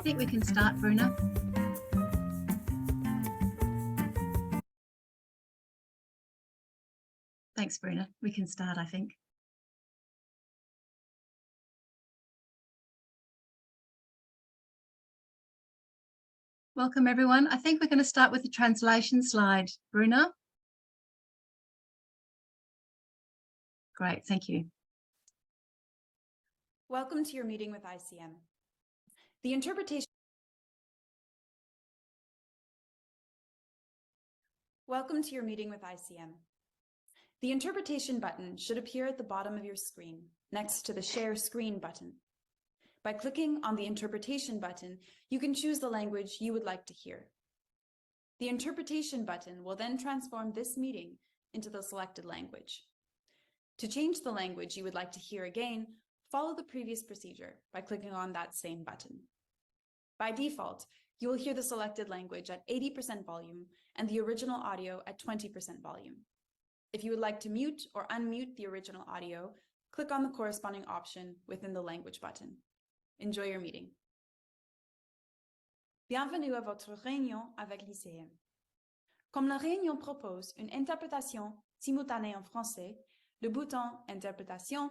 think we can start, Bruna. Thanks, Bruna. We can start, I think. Welcome, everyone. I think we're going to start with the translation slide. Bruna? Great, thank you. Welcome to your meeting with ICM. The interpretation. Welcome to your meeting with ICM. The interpretation button should appear at the bottom of your screen, next to the Share Screen button. By clicking on the interpretation button, you can choose the language you would like to hear. The interpretation button will then transform this meeting into the selected language. To change the language you would like to hear again, follow the previous procedure by clicking on that same button. By default, you will hear the selected language at 80% volume and the original audio at 20% volume. If you would like to mute or unmute the original audio, click on the corresponding option within the language button. Enjoy your meeting. Bienvenue à votre réunion avec l'ICM. Comme la réunion propose une interprétation simultanée en français, le bouton Interprétation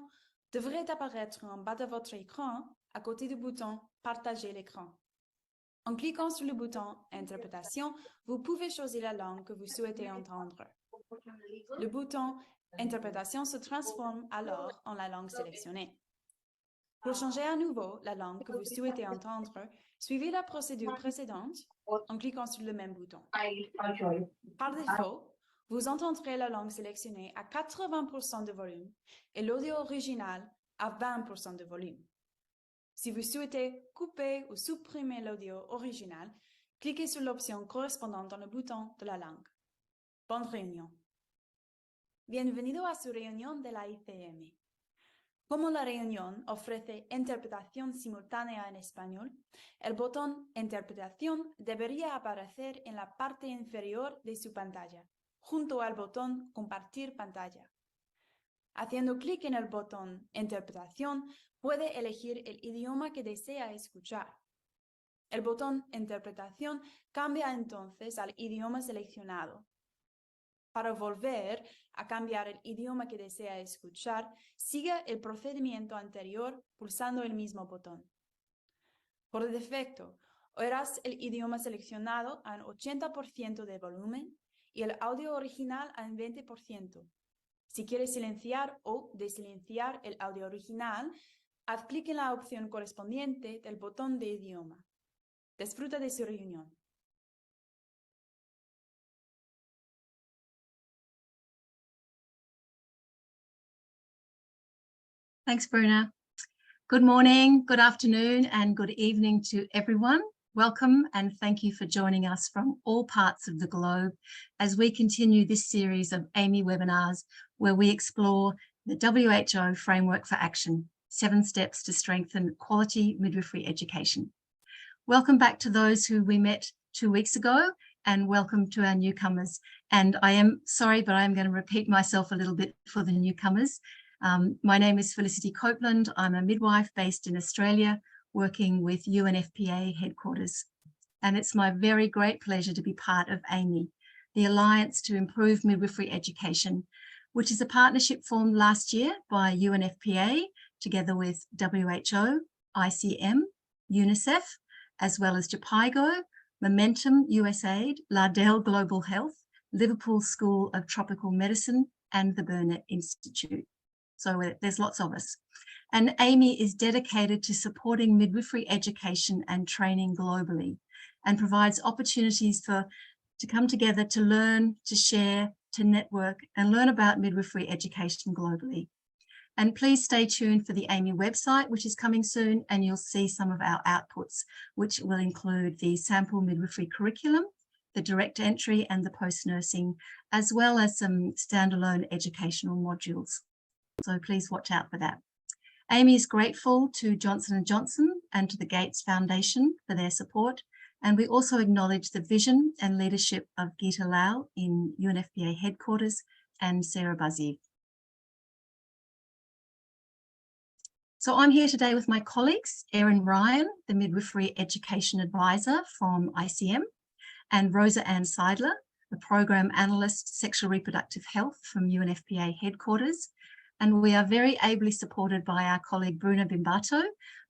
devrait apparaître en bas de votre écran à côté du bouton Partager l'écran. En cliquant sur le bouton Interprétation, vous pouvez choisir la langue que vous souhaitez entendre. Le bouton Interprétation se transforme alors en la langue sélectionnée. Pour changer à nouveau la langue que vous souhaitez entendre, suivez la procédure précédente en cliquant sur le même bouton. Par défaut, vous entendrez la langue sélectionnée à 80% de volume et l'audio original à 20% de volume. Si vous souhaitez couper ou supprimer l'audio original, cliquez sur l'option correspondante dans le bouton de la langue. Bonne réunion. Bienvenido a su reunión de la ICM. Como la reunión ofrece interpretación simultánea en español, el botón Interpretación debería aparecer en la parte inferior de su pantalla, junto al botón Compartir pantalla. Haciendo clic en el botón Interpretación, puede elegir el idioma que desea escuchar. El botón Interpretación cambia entonces al idioma seleccionado. Para volver a cambiar el idioma que desea escuchar, siga el procedimiento anterior pulsando el mismo botón. Por defecto, oirás el idioma seleccionado a un 80% de volumen y el audio original a un 20%. Si quieres silenciar o desilenciar el audio original, haz clic en la opción correspondiente del botón de idioma. Disfruta de su reunión. Thanks, Bruna. Good morning, good afternoon, and good evening to everyone. Welcome and thank you for joining us from all parts of the globe as we continue this series of Aime webinars where we explore the WHO Framework for Action, 7 Steps to Strengthen Quality Midwifery Education. Welcome back to those who we met 2 weeks ago and welcome to our newcomers. And I am sorry, but I'm going to repeat myself a little bit for the newcomers. My name is Felicity Copeland. I'm a midwife based in Australia, working with UNFPA headquarters. And it's my very great pleasure to be part of Aime, the Alliance to Improve Midwifery Education, which is a partnership formed last year by UNFPA, together with WHO, ICM, UNICEF, as well as JPIGO, Momentum USAID, Lardell Global Health, Liverpool School of Tropical Medicine, and the Burnett Institute. So there's lots of us. And Aime is dedicated to supporting midwifery education and training globally and provides opportunities to come together to learn, to share, to network and learn about midwifery education globally. And please stay tuned for the Aime website, which is coming soon, and you'll see some of our outputs, which will include the sample midwifery curriculum, the direct entry and the post-nursing, as well as some standalone educational modules. So please watch out for that. Aime is grateful to Johnson & Johnson and to the Gates Foundation for their support. And we also acknowledge the vision and leadership of Geeta Lal in UNFPA headquarters and Sarah Buzzy. So I'm here today with my colleagues, Erin Ryan, the Midwifery Education Advisor from ICM, and Rosa Ann Seidler, the Program Analyst, Sexual Reproductive Health from UNFPA headquarters. And we are very ably supported by our colleague Bruna Bimbato,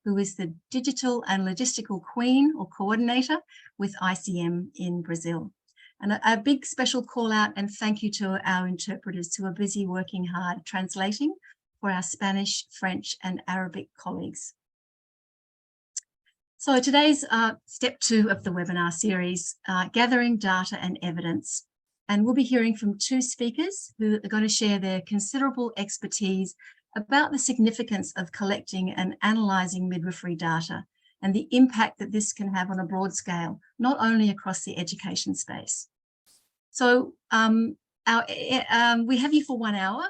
who is the Digital and Logistical Queen or Coordinator with ICM in Brazil. And a big special call out and thank you to our interpreters who are busy working hard translating for our Spanish, French and Arabic colleagues. So today's step 2 of the webinar series, gathering data and evidence. And we'll be hearing from 2 speakers who are going to share their considerable expertise about the significance of collecting and analysing midwifery data and the impact that this can have on a broad scale, not only across the education space. So we have you for 1 hour.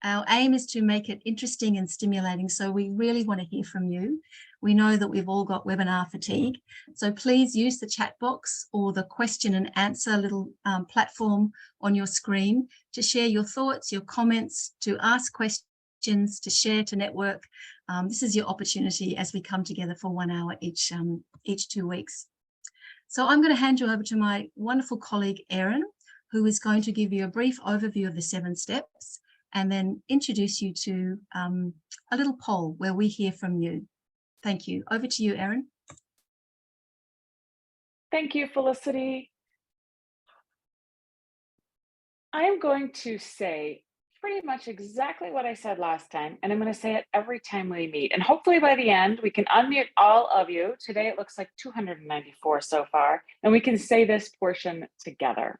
Our aim is to make it interesting and stimulating, so we really want to hear from you. We know that we've all got webinar fatigue, so please use the chat box or the question and answer little platform on your screen to share your thoughts, your comments, to ask questions, to share, to network. This is your opportunity as we come together for 1 hour each 2 weeks. So I'm going to hand you over to my wonderful colleague, Erin, who is going to give you a brief overview of the 7 steps and then introduce you to a little poll where we hear from you. Thank you. Over to you, Erin. Thank you, Felicity. I am going to say pretty much exactly what I said last time, and I'm going to say it every time we meet. And hopefully by the end, we can unmute all of you. Today, it looks like 294 so far, and we can say this portion together.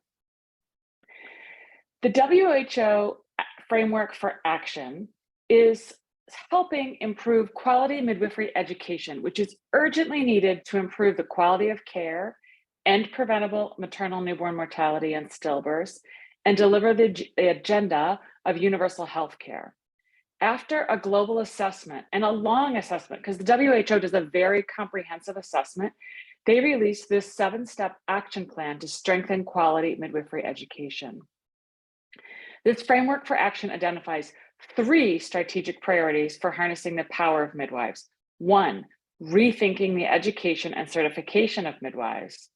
The WHO Framework for Action is helping improve quality midwifery education, which is urgently needed to improve the quality of care, end preventable maternal newborn mortality and stillbirths, and deliver the agenda of universal health care. After a global assessment and a long assessment, because the WHO does a very comprehensive assessment, they released this 7-step action plan to strengthen quality midwifery education. This framework for action identifies 3 strategic priorities for harnessing the power of midwives. 1, rethinking the education and certification of midwives.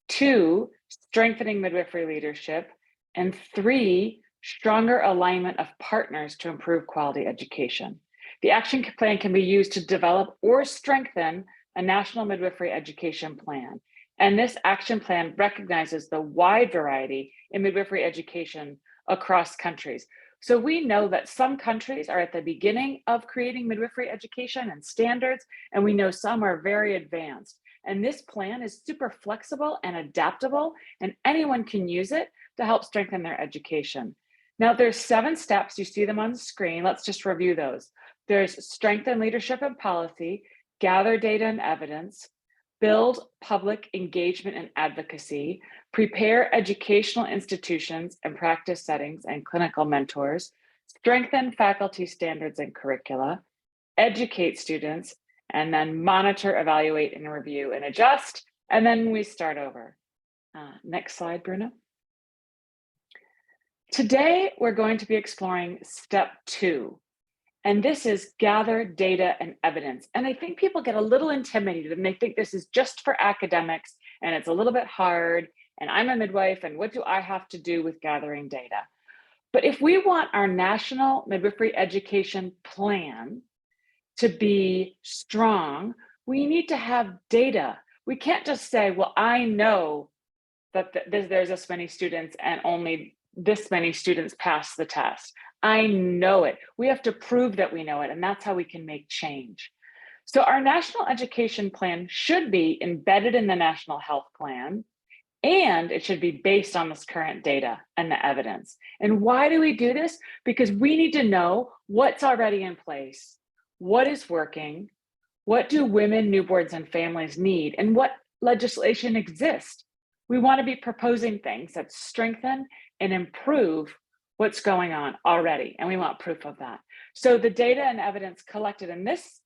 2, strengthening midwifery leadership. And 3, stronger alignment of partners to improve quality education. The action plan can be used to develop or strengthen a national midwifery education plan. And this action plan recognizes the wide variety in midwifery education across countries. So we know that some countries are at the beginning of creating midwifery education and standards, and we know some are very advanced. And this plan is super flexible and adaptable, and anyone can use it to help strengthen their education. Now there's 7 steps, you see them on the screen. Let's just review those. There's strengthen leadership and policy, gather data and evidence, build public engagement and advocacy, prepare educational institutions and practice settings and clinical mentors, strengthen faculty standards and curricula, educate students, and then monitor, evaluate, and review and adjust, and then we start over. Next slide, Bruno. Today, we're going to be exploring step 2. And this is gather data and evidence. And I think people get a little intimidated and they think this is just for academics and it's a little bit hard. And I'm a midwife and what do I have to do with gathering data? But if we want our national midwifery education plan to be strong, we need to have data. We can't just say, well, I know that there's this many students and only this many students pass the test. I know it. We have to prove that we know it, and that's how we can make change. So our national education plan should be embedded in the national health plan, and it should be based on this current data and the evidence. And why do we do this? Because we need to know what's already in place, what is working, what do women, newborns, and families need, and what legislation exists. We want to be proposing things that strengthen and improve what's going on already, and we want proof of that. So the data and evidence collected in this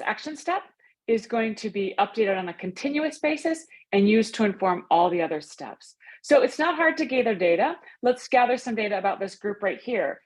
action step is going to be updated on a continuous basis and used to inform all the other steps. So it's not hard to gather data. Let's gather some data about this group right here.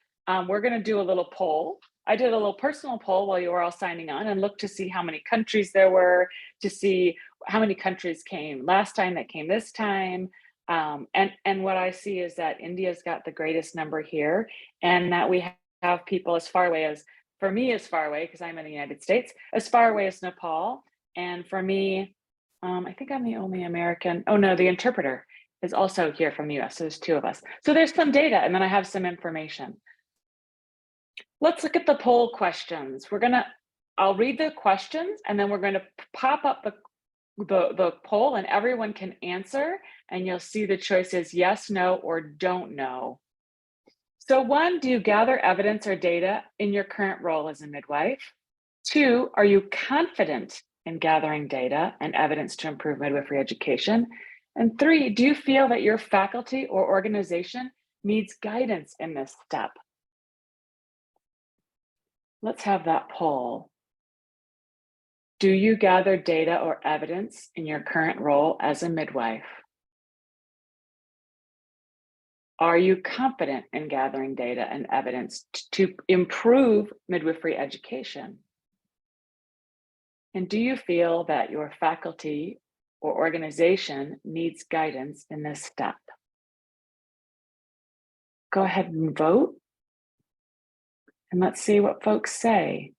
We're going to do a little poll I did a little personal poll while you were all signing on and looked to see how many countries there were, to see how many countries came last time that came this time. And what I see is that India's got the greatest number here, and that we have people as far away as, for me, as far away, because I'm in the United States, as far away as Nepal. And for me, I think I'm the only American. Oh no, the interpreter is also here from the US. So there's 2 of us. So there's some data, and then I have some information. Let's look at the poll questions. I'll read the questions, and then we're going to pop up the poll, and everyone can answer, and you'll see the choices yes, no, or don't know. So 1, do you gather evidence or data in your current role as a midwife? 2, are you confident in gathering data and evidence to improve midwifery education? And 3, do you feel that your faculty or organization needs guidance in this step? Let's have that poll. Do you gather data or evidence in your current role as a midwife? Are you confident in gathering data and evidence to improve midwifery education? And do you feel that your faculty or organization needs guidance in this step? Go ahead and vote, and let's see what folks say.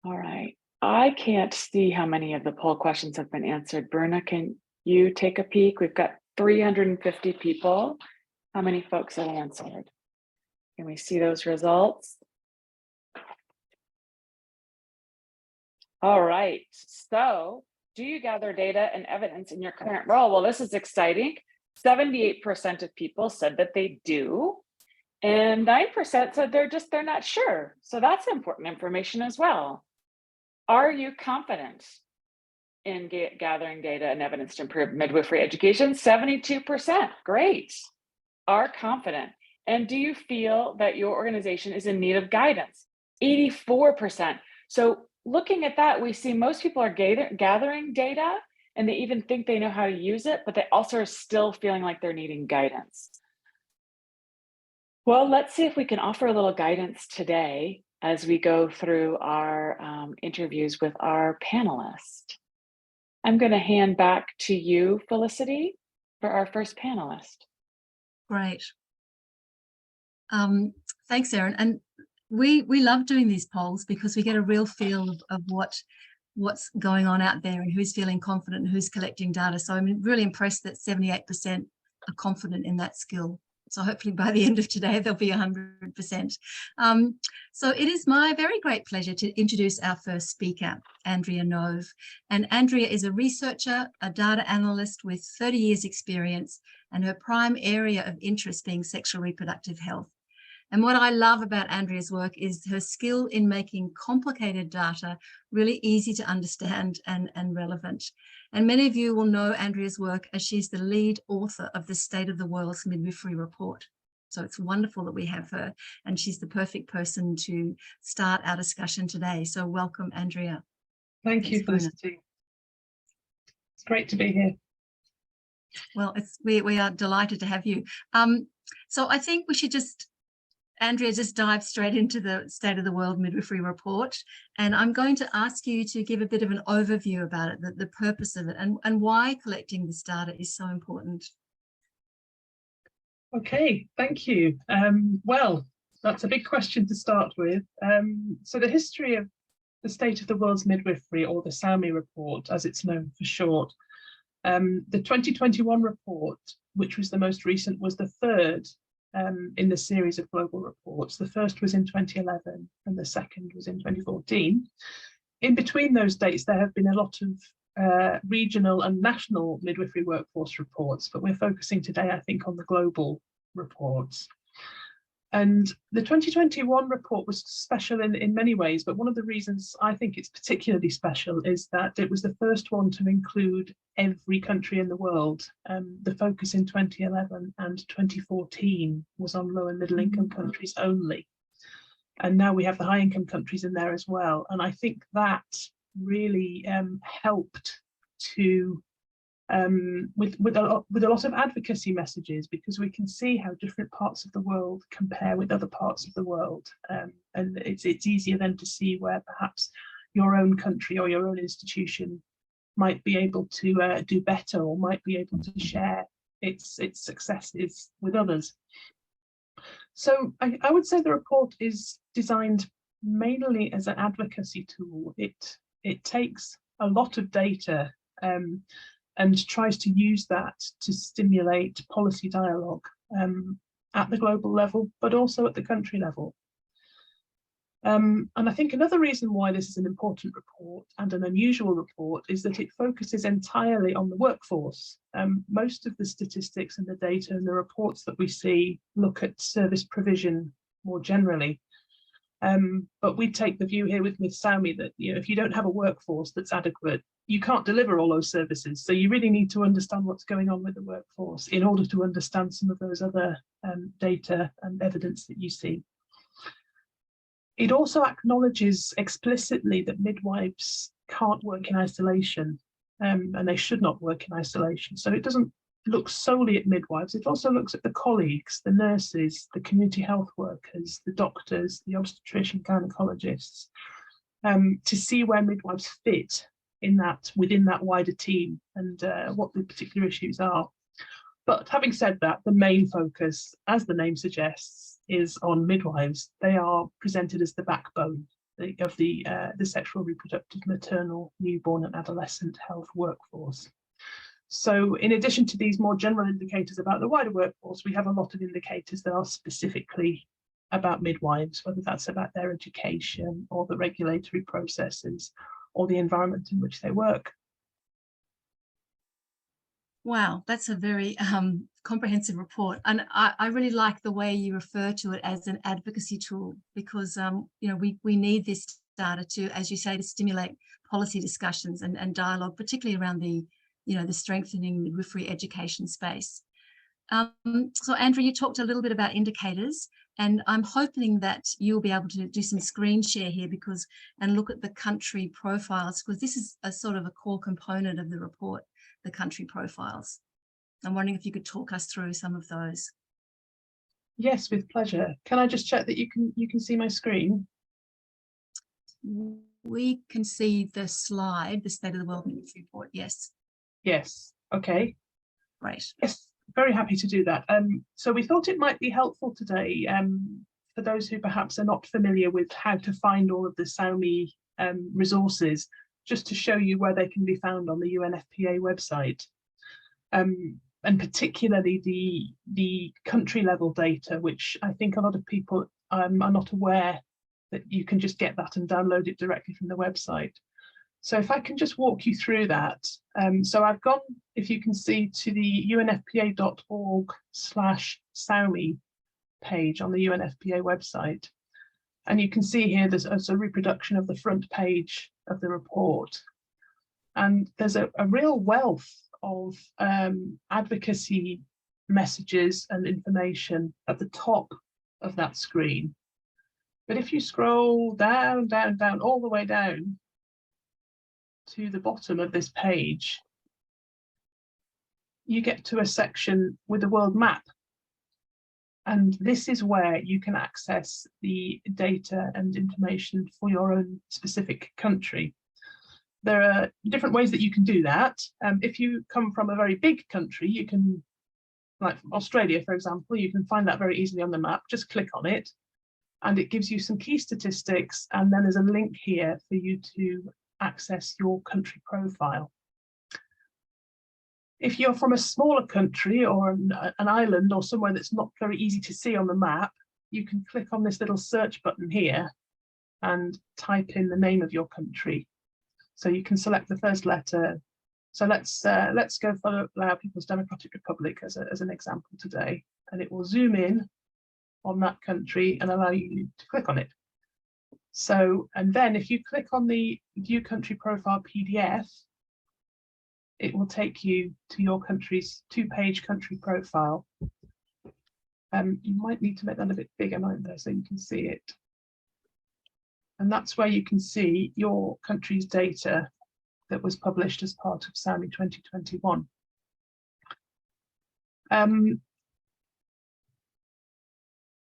All right, I can't see how many of the poll questions have been answered. Bruna, can you take a peek? We've got 350 people. How many folks have answered? Can we see those results? All right, so do you gather data and evidence in your current role? Well, this is exciting. 78% of people said that they do, and 9% said they're not sure. So that's important information as well. Are you confident in gathering data and evidence to improve midwifery education? 72%, great. Are confident. And do you feel that your organization is in need of guidance? 84%. So looking at that, we see most people are gathering data, and they even think they know how to use it, but they also are still feeling like they're needing guidance. Well, let's see if we can offer a little guidance today as we go through our interviews with our panelists. I'm going to hand back to you, Felicity, for our first panelist. Great. Thanks, Erin. And we love doing these polls because we get a real feel of what's going on out there and who's feeling confident and who's collecting data. So I'm really impressed that 78% are confident in that skill. So hopefully by the end of today, there'll be 100%. So it is my very great pleasure to introduce our first speaker, Andrea Nove. And Andrea is a researcher, a data analyst with 30 years experience, and her prime area of interest being sexual reproductive health. And what I love about Andrea's work is her skill in making complicated data really easy to understand and relevant. And many of you will know Andrea's work as she's the lead author of the State of the World's Midwifery Report. So it's wonderful that we have her, and she's the perfect person to start our discussion today. So welcome, Andrea. Thank you, Felicity. It's great to be here. Well, we are delighted to have you. So I think we should Andrea, just dive straight into the State of the World Midwifery Report. And I'm going to ask you to give a bit of an overview about it, the purpose of it, and why collecting this data is so important. Okay, thank you. Well, that's a big question to start with. So the history of the State of the World's Midwifery, or the SAWMI report, as it's known for short. The 2021 report, which was the most recent, was the third in the series of global reports. The first was in 2011 and the second was in 2014. In between those dates, there have been a lot of regional and national midwifery workforce reports, but we're focusing today, I think, on the global reports. And the 2021 report was special in many ways, but one of the reasons I think it's particularly special is that it was the first one to include every country in the world. The focus in 2011 and 2014 was on low and middle income countries only. And now we have the high income countries in there as well. And I think that really helped to with a lot of advocacy messages, because we can see how different parts of the world compare with other parts of the world, and it's easier then to see where perhaps your own country or your own institution might be able to do better, or might be able to share its successes with others. So I would say the report is designed mainly as an advocacy tool. It takes a lot of data and tries to use that to stimulate policy dialogue at the global level, but also at the country level. And I think another reason why this is an important report and an unusual report is that it focuses entirely on the workforce. Most of the statistics and the data and the reports that we see look at service provision more generally. But we take the view here with SAUMI that, you know, if you don't have a workforce that's adequate, you can't deliver all those services. So you really need to understand what's going on with the workforce in order to understand some of those other data and evidence that you see. It also acknowledges explicitly that midwives can't work in isolation, and they should not work in isolation. So it doesn't look solely at midwives, it also looks at the colleagues, the nurses, the community health workers, the doctors, the obstetrician gynecologists, to see where midwives fit in that, within that wider team, and what the particular issues are. But having said that, the main focus, as the name suggests, is on midwives. They are presented as the backbone of the sexual, reproductive, maternal, newborn and adolescent health workforce. So in addition to these more general indicators about the wider workforce, we have a lot of indicators that are specifically about midwives, whether that's about their education or the regulatory processes or the environment in which they work. Wow, that's a very comprehensive report, and I really like the way you refer to it as an advocacy tool, because you know, we need this data to, as you say, to stimulate policy discussions and dialogue, particularly around the, you know, the strengthening midwifery education space. So Andrew, you talked a little bit about indicators, and I'm hoping that you'll be able to do some screen share here and look at the country profiles, because this is a sort of a core component of the report, the country profiles. I'm wondering if you could talk us through some of those. Yes, with pleasure. Can I just check that you can see my screen? We can see the slide, the State of the World Midwifery Report. Yes. Yes. Okay. Great. Yes, very happy to do that. So we thought it might be helpful today for those who perhaps are not familiar with how to find all of the SAUMI resources, just to show you where they can be found on the UNFPA website, and particularly the country level data, which I think a lot of people are not aware that you can just get that and download it directly from the website. So if I can just walk you through that. So I've gone, if you can see, to the unfpa.org/SAUMI page on the UNFPA website. And you can see here there's a reproduction of the front page of the report. And there's a real wealth of advocacy messages and information at the top of that screen. But if you scroll down, down, down, all the way down to the bottom of this page, you get to a section with a world map. And this is where you can access the data and information for your own specific country. There are different ways that you can do that. If you come from a very big country, you can, like Australia, for example, you can find that very easily on the map. Just click on it and it gives you some key statistics. And then there's a link here for you to access your country profile. If you're from a smaller country or an island or somewhere that's not very easy to see on the map, you can click on this little search button here and type in the name of your country. So you can select the first letter. So let's go for Lao People's Democratic Republic as an example today, and it will zoom in on that country and allow you to click on it. So, and then if you click on the View Country Profile PDF, it will take you to your country's 2-page country profile. You might need to make that a bit bigger, mightn't there, so you can see it. And that's where you can see your country's data that was published as part of SAMI 2021.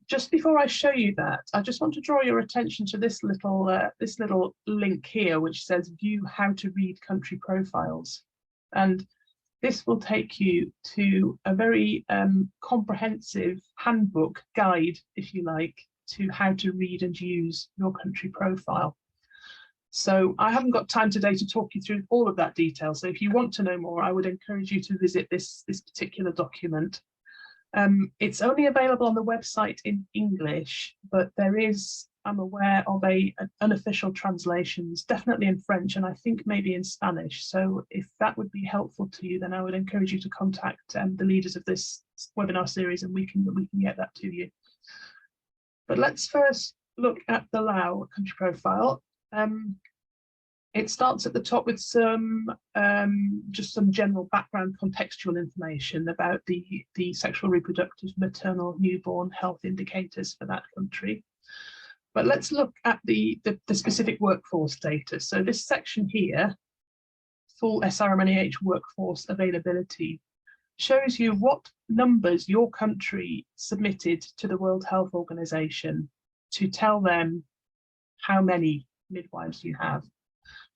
Just before I show you that, I just want to draw your attention to this little link here, which says view how to read country profiles. And this will take you to a very comprehensive handbook guide, if you like, to how to read and use your country profile. So I haven't got time today to talk you through all of that detail. So if you want to know more, I would encourage you to visit this particular document. It's only available on the website in English, but there is, I'm aware of an unofficial translations, definitely in French, and I think maybe in Spanish. So if that would be helpful to you, then I would encourage you to contact the leaders of this webinar series, and we can get that to you. But let's first look at the Lao country profile. It starts at the top with some just some general background contextual information about the sexual, reproductive, maternal, newborn health indicators for that country. But let's look at the specific workforce data. So this section here, full SRMNEH workforce availability, shows you what numbers your country submitted to the World Health Organization to tell them how many midwives you have,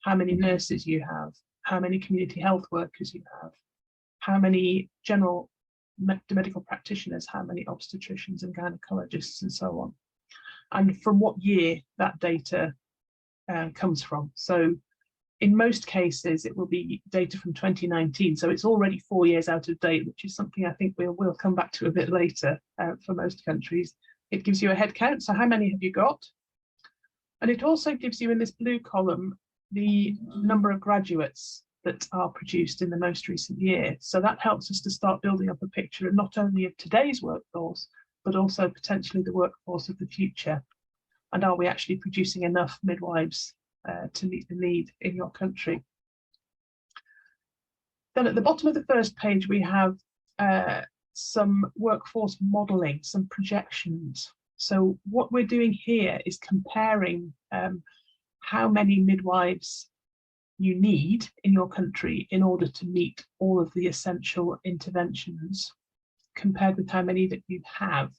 how many nurses you have, how many community health workers you have, how many general medical practitioners, how many obstetricians and gynecologists, and so on, and from what year that data comes from. So in most cases, it will be data from 2019, so it's already 4 years out of date, which is something I think we'll come back to a bit later for most countries. It gives you a head count, so how many have you got? And it also gives you in this blue column the number of graduates that are produced in the most recent year. So that helps us to start building up a picture of not only of today's workforce, but also potentially the workforce of the future. And are we actually producing enough midwives to meet the need in your country? Then at the bottom of the first page, we have some workforce modelling, some projections. So what we're doing here is comparing how many midwives you need in your country in order to meet all of the essential interventions, compared with how many that you have.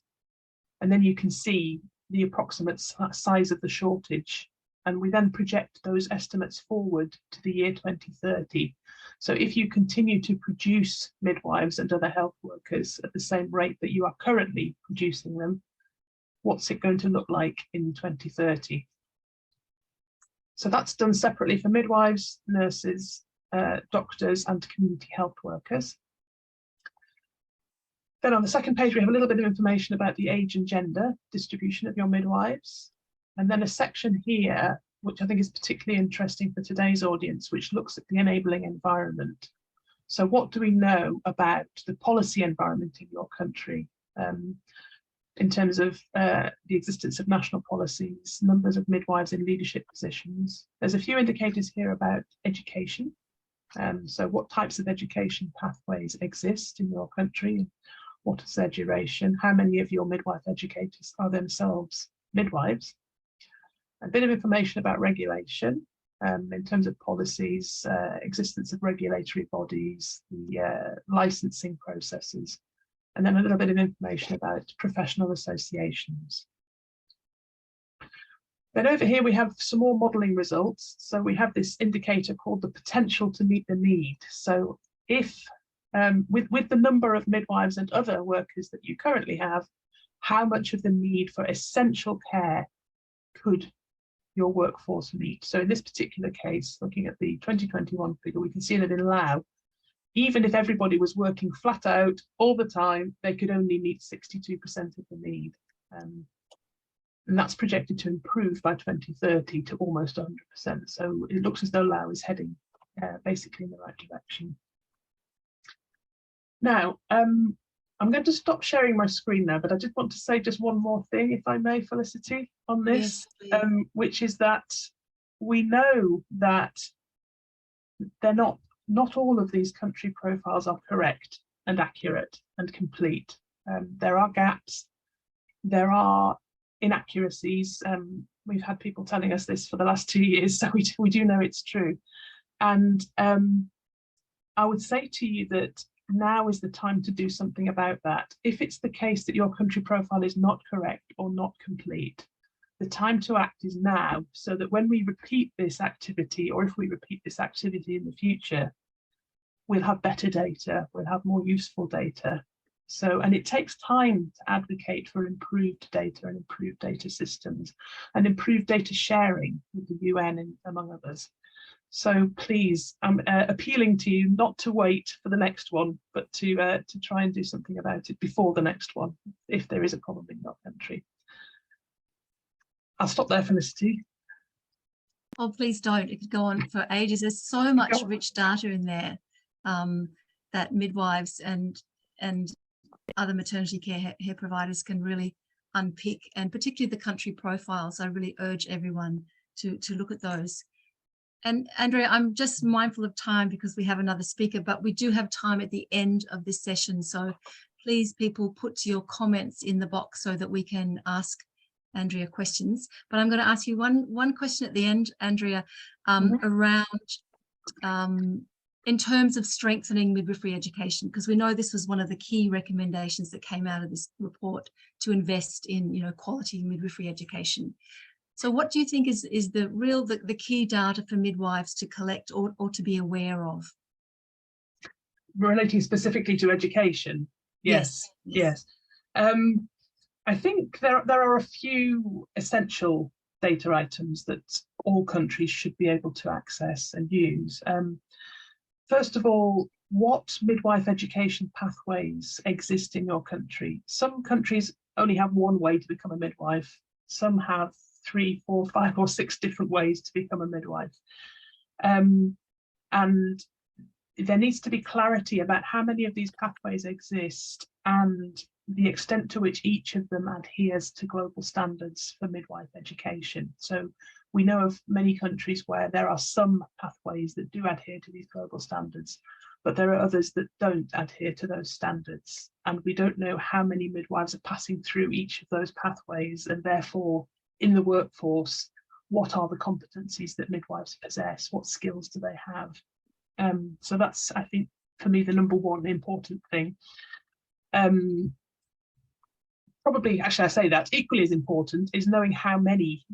And then you can see the approximate size of the shortage. And we then project those estimates forward to the year 2030. So if you continue to produce midwives and other health workers at the same rate that you are currently producing them, what's it going to look like in 2030? So that's done separately for midwives, nurses, doctors, and community health workers. Then on the second page, we have a little bit of information about the age and gender distribution of your midwives. And then a section here, which I think is particularly interesting for today's audience, which looks at the enabling environment. So what do we know about the policy environment in your country in terms of the existence of national policies, numbers of midwives in leadership positions? There's a few indicators here about education. So what types of education pathways exist in your country? What is their duration? How many of your midwife educators are themselves midwives? A bit of information about regulation in terms of policies, existence of regulatory bodies, the licensing processes, and then a little bit of information about professional associations. Then over here we have some more modelling results. So we have this indicator called the potential to meet the need. So if with the number of midwives and other workers that you currently have, how much of the need for essential care could your workforce meet? So in this particular case, looking at the 2021 figure, we can see that in Lao, even if everybody was working flat out all the time, they could only meet 62% of the need. And that's projected to improve by 2030 to almost 100%. So it looks as though Lao is heading basically in the right direction. Now, I'm I'm going to stop sharing my screen now, but I just want to say just one more thing, if I may, Felicity, on this, Yes, which is that we know that they're not all of these country profiles are correct and accurate and complete. There are gaps, there are inaccuracies. We've had people telling us this for the last 2 years, so we do know it's true. And I would say to you that now is the time to do something about that. If it's the case that your country profile is not correct or not complete, the time to act is now, so that when we repeat this activity, or if we repeat this activity in the future, we'll have better data, we'll have more useful data. So, and it takes time to advocate for improved data and improved data systems and improved data sharing with the UN, and among others. So please, I'm appealing to you not to wait for the next one, but to try and do something about it before the next one, if there is a problem in your country. I'll stop there, Felicity. Oh, please don't. It could go on for ages. There's so much rich data in there that midwives and other maternity care providers can really unpick, and particularly the country profiles. I really urge everyone to look at those. And Andrea, I'm just mindful of time because we have another speaker, but we do have time at the end of this session. So please, people, put your comments in the box so that we can ask Andrea questions. But I'm going to ask you one question at the end, Andrea, around in terms of strengthening midwifery education, because we know this was one of the key recommendations that came out of this report, to invest in quality midwifery education. So what do you think is the key data for midwives to collect or to be aware of? Relating specifically to education? Yes. I think there are a few essential data items that all countries should be able to access and use. First of all, what midwife education pathways exist in your country? Some countries only have one way to become a midwife. Some have 3, 4, 5 or 6 different ways to become a midwife. And there needs to be clarity about how many of these pathways exist and the extent to which each of them adheres to global standards for midwife education. So we know of many countries where there are some pathways that do adhere to these global standards, but there are others that don't adhere to those standards. And we don't know how many midwives are passing through each of those pathways, and therefore in the workforce, what are the competencies that midwives possess? What skills do they have? So that's, I think, for me, the number one important thing. Probably, actually, I say that equally as important is knowing how many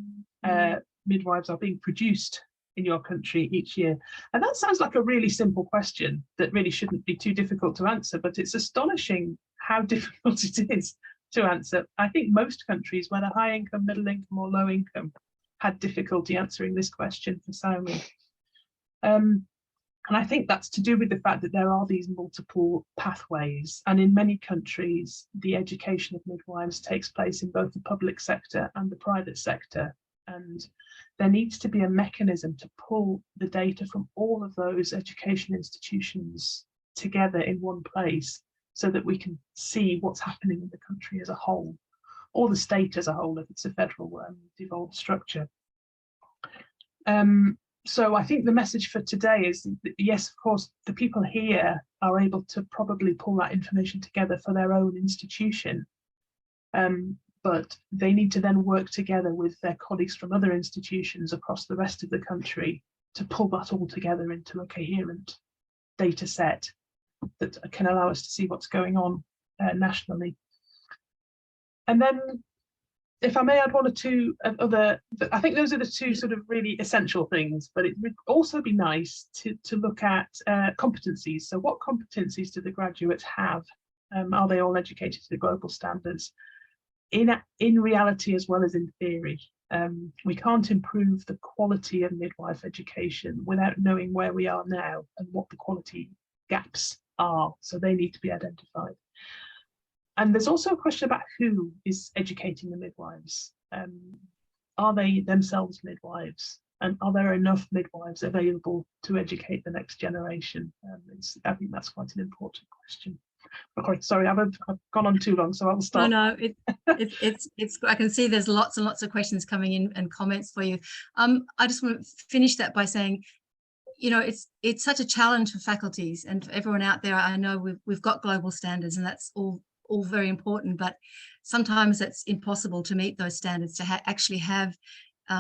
midwives are being produced in your country each year. And that sounds like a really simple question that really shouldn't be too difficult to answer, but it's astonishing how difficult it is to answer. I think most countries, whether high income, middle income or low income, had difficulty answering this question for SAOMI. And I think that's to do with the fact that there are these multiple pathways, and in many countries the education of midwives takes place in both the public sector and the private sector, and there needs to be a mechanism to pull the data from all of those education institutions together in one place so that we can see what's happening in the country as a whole, or the state as a whole if it's a federal devolved structure. So I think the message for today is that, yes, of course, the people here are able to probably pull that information together for their own institution, but they need to then work together with their colleagues from other institutions across the rest of the country to pull that all together into a coherent data set that can allow us to see what's going on nationally. And then, if I may add one or two other, I think those are the two sort of really essential things, but it would also be nice to look at competencies. So what competencies do the graduates have? Are they all educated to the global standards? In reality as well as in theory. We can't improve the quality of midwife education without knowing where we are now and what the quality gaps are. So they need to be identified. And there's also a question about who is educating the midwives. Are they themselves midwives? And are there enough midwives available to educate the next generation? I think that's quite an important question. Okay, sorry, I've gone on too long, so I'll stop. No, it's. I can see there's lots and lots of questions coming in and comments for you. I just want to finish that by saying, you know, it's such a challenge for faculties and for everyone out there. I know we've got global standards, and that's all very important, but sometimes it's impossible to meet those standards, to actually have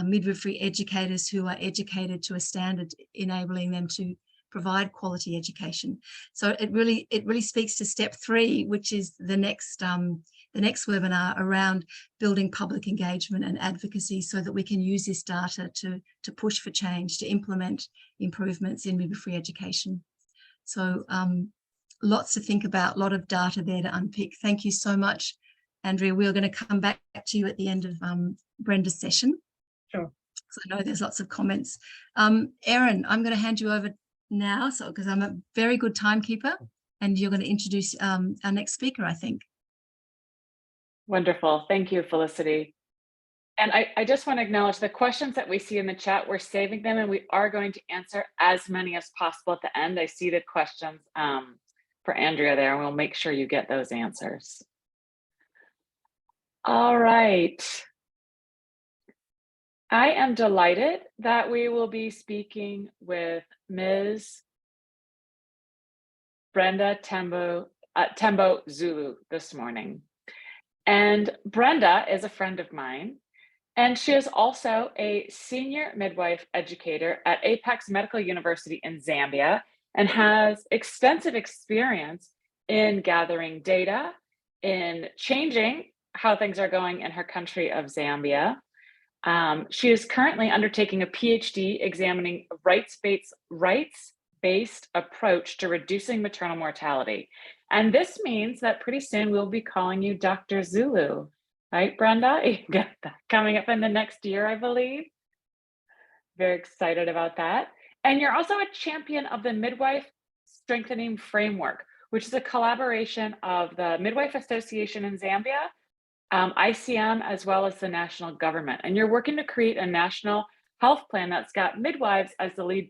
midwifery educators who are educated to a standard enabling them to provide quality education. So it really speaks to step 3, which is the next webinar around building public engagement and advocacy, so that we can use this data to push for change, to implement improvements in midwifery education. So lots to think about, a lot of data there to unpick. Thank you so much, Andrea. We're going to come back to you at the end of Brenda's session. Sure. So I know there's lots of comments. Erin, I'm going to hand you over now, so because I'm a very good timekeeper, and you're going to introduce our next speaker, I think. Wonderful. Thank you, Felicity. And I just want to acknowledge the questions that we see in the chat. We're saving them, and we are going to answer as many as possible at the end. I see the questions for Andrea there, and we'll make sure you get those answers. All right. I am delighted that we will be speaking with Ms. Brenda Tembo Zulu this morning. And Brenda is a friend of mine, and she is also a senior midwife educator at Apex Medical University in Zambia, and has extensive experience in gathering data, in changing how things are going in her country of Zambia. She is currently undertaking a PhD examining a rights-based approach to reducing maternal mortality. And this means that pretty soon we'll be calling you Dr. Zulu, right, Brenda? You got that coming up in the next year, I believe. Very excited about that. And you're also a champion of the Midwife Strengthening Framework, which is a collaboration of the Midwife Association in Zambia, ICM, as well as the national government. And you're working to create a national health plan that's got midwives as the lead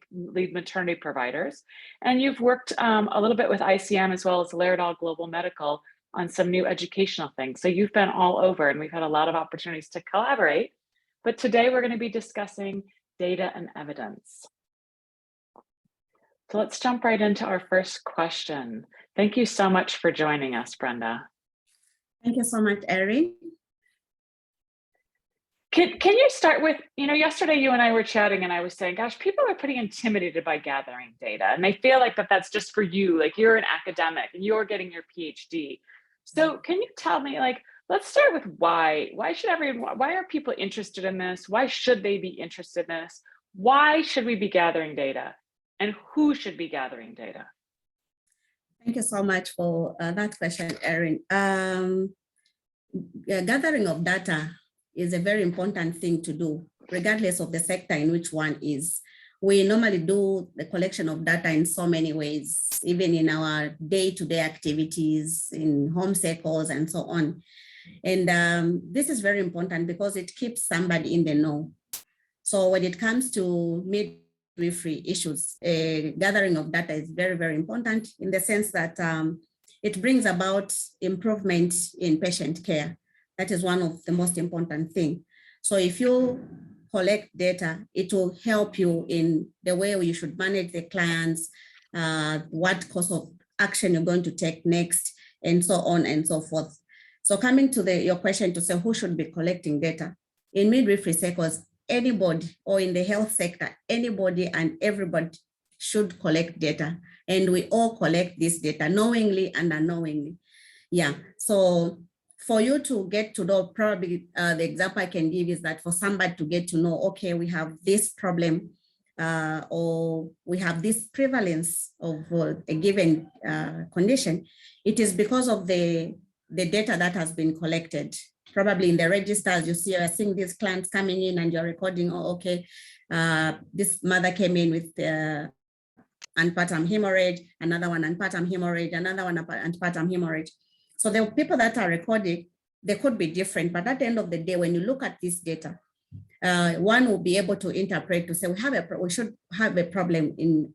maternity providers. And you've worked a little bit with ICM as well as Laerdal Global Medical on some new educational things. So you've been all over, and we've had a lot of opportunities to collaborate. But today we're going to be discussing data and evidence. So let's jump right into our first question. Thank you so much for joining us, Brenda. Thank you so much, Erin. Can you start with, yesterday you and I were chatting, and I was saying, gosh, people are pretty intimidated by gathering data, and they feel like that's just for you, like you're an academic and you're getting your PhD. So can you tell me, let's start with why are people interested in this? Why should they be interested in this? Why should we be gathering data? And who should be gathering data? Thank you so much for that question, Erin. Gathering of data is a very important thing to do, regardless of the sector in which one is. We normally do the collection of data in so many ways, even in our day-to-day activities, in home circles, and so on. And this is very important because it keeps somebody in the know. So when it comes to midwifery issues, gathering of data is very, very important in the sense that it brings about improvement in patient care. That is one of the most important things. So if you collect data, it will help you in the way you should manage the clients, what course of action you're going to take next, and so on and so forth. So coming to your question to say who should be collecting data, in midwifery circles, anybody, or in the health sector, anybody and everybody should collect data. And we all collect this data knowingly and unknowingly. Yeah, so for you to get to know, probably the example I can give is that for somebody to get to know, okay, we have this problem or we have this prevalence of a given condition, it is because of the data that has been collected. Probably in the registers, you're seeing these clients coming in and you're recording, oh, okay, this mother came in with antepartum hemorrhage, another one antepartum hemorrhage, another one antepartum hemorrhage. So the people that are recording, they could be different, but at the end of the day, when you look at this data, one will be able to interpret to say we should have a problem in